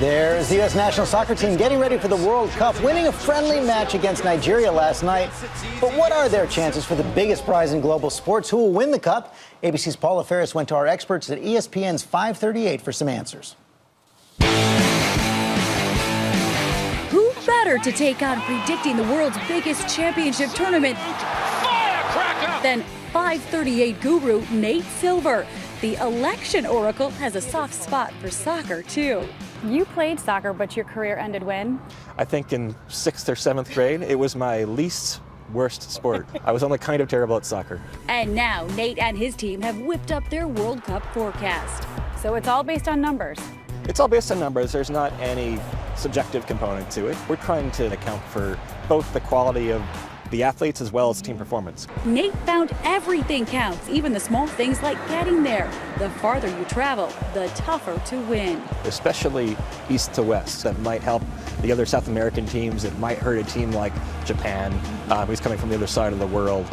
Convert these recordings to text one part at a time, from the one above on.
There's the U.S. national soccer team getting ready for the World Cup, winning a friendly match against Nigeria last night. But what are their chances for the biggest prize in global sports? Who will win the Cup? ABC's Paula Faris went to our experts at ESPN's 538 for some answers. Who better to take on predicting the world's biggest championship tournament than 538 guru Nate Silver? The election oracle has a soft spot for soccer, too. You played soccer, but your career ended when? I think in 6th or 7th grade. It was my least worst sport. I was only kind of terrible at soccer. And now Nate and his team have whipped up their World Cup forecast. So it's all based on numbers. It's all based on numbers. There's not any subjective component to it. We're trying to account for both the quality of the athletes as well as team performance. Nate found everything counts, even the small things like getting there. The farther you travel, the tougher to win. Especially east to west. That might help the other South American teams. It might hurt a team like Japan, who's coming from the other side of the world.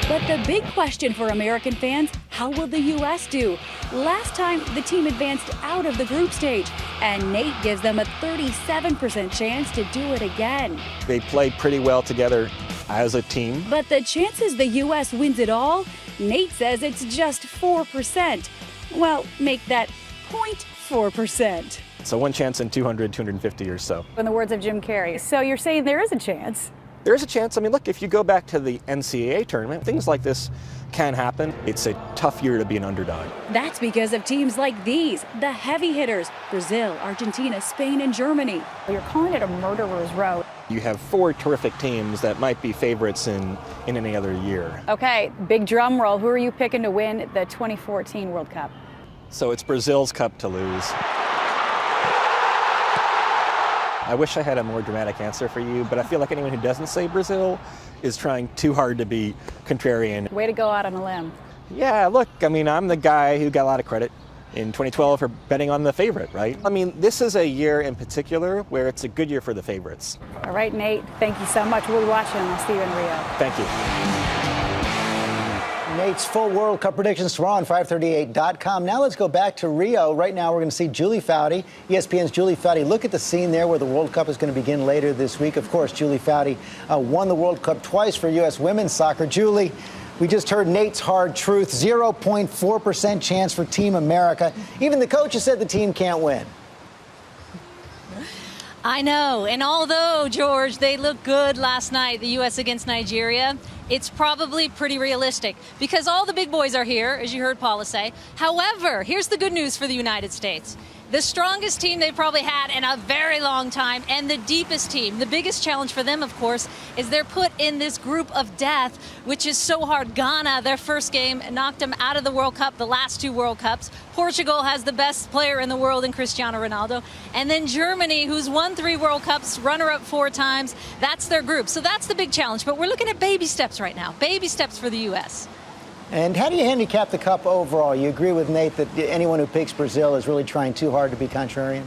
But the big question for American fans, how will the U.S. do? Last time, the team advanced out of the group stage, and Nate gives them a 37% chance to do it again. They played pretty well together as a team. But the chances the U.S. wins it all, Nate says it's just 4%. Well, make that 0.4%. So one chance in 200, 250 or so. In the words of Jim Carrey. So you're saying there is a chance? There is a chance. I mean, look, if you go back to the NCAA tournament, things like this can happen. It's a tough year to be an underdog. That's because of teams like these, the heavy hitters, Brazil, Argentina, Spain, and Germany. You're calling it a murderer's row. You have 4 terrific teams that might be favorites in any other year. Okay, big drum roll. Who are you picking to win the 2014 World Cup? So it's Brazil's cup to lose. I wish I had a more dramatic answer for you, but I feel like anyone who doesn't say Brazil is trying too hard to be contrarian. Way to go out on a limb. Yeah, look, I mean, I'm the guy who got a lot of credit in 2012 for betting on the favorite, right? I mean, this is a year in particular where it's a good year for the favorites. All right, Nate, thank you so much. We'll be watching. I'll see you in Rio. Thank you. Nate's full World Cup predictions tomorrow on 538.com. Now let's go back to Rio. Right now we're going to see Julie Foudy, ESPN's Julie Foudy. Look at the scene there where the World Cup is going to begin later this week. Of course, Julie Foudy won the World Cup twice for U.S. women's soccer. Julie, we just heard Nate's hard truth, 0.4% chance for Team America. Even the coaches said the team can't win. I know, and although, George, they looked good last night, the U.S. against Nigeria, it's probably pretty realistic because all the big boys are here, as you heard Paula say. However, here's the good news for the United States. The strongest team they've probably had in a very long time, and the deepest team. The biggest challenge for them, of course, is they're put in this group of death, which is so hard. Ghana, their first game, knocked them out of the World Cup, the last 2 World Cups. Portugal has the best player in the world in Cristiano Ronaldo. And then Germany, who's won 3 World Cups, runner-up 4 times. That's their group. So that's the big challenge. But we're looking at baby steps right now, baby steps for the U.S. And how do you handicap the Cup overall? You agree with Nate that anyone who picks Brazil is really trying too hard to be contrarian?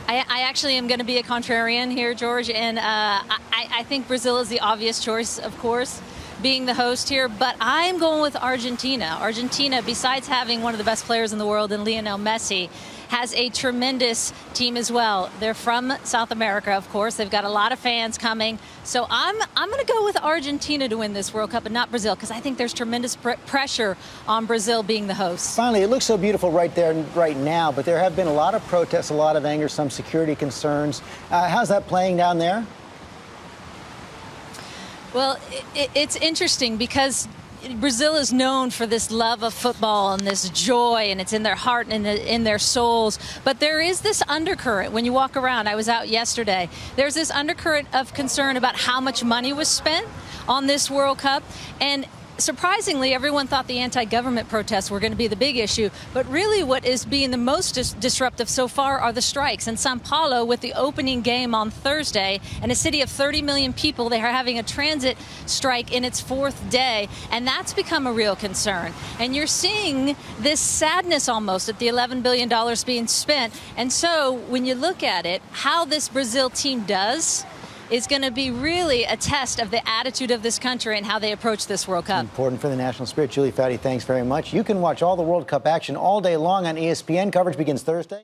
I actually am going to be a contrarian here, George, and I think Brazil is the obvious choice, of course, being the host here, but I'm going with Argentina. Argentina, besides having one of the best players in the world in Lionel Messi, has a tremendous team as well. They're from South America, of course. They've got a lot of fans coming. So I'm going to go with Argentina to win this World Cup and not Brazil because I think there's tremendous pressure on Brazil being the host. Finally, it looks so beautiful right there, right now, but there have been a lot of protests, a lot of anger, some security concerns. How's that playing down there? Well, it's interesting because Brazil is known for this love of football and this joy, and it's in their heart and in their souls. But there is this undercurrent when you walk around. I was out yesterday. There's this undercurrent of concern about how much money was spent on this World Cup. And surprisingly, everyone thought the anti-government protests were going to be the big issue. But really what is being the most disruptive so far are the strikes. In Sao Paulo, with the opening game on Thursday, in a city of 30 million people, they are having a transit strike in its 4th day. And that's become a real concern. And you're seeing this sadness almost at the $11 billion being spent. And so when you look at it, how this Brazil team does is going to be really a test of the attitude of this country and how they approach this World Cup. Important for the national spirit. Julie Foudy, thanks very much. You can watch all the World Cup action all day long on ESPN. Coverage begins Thursday.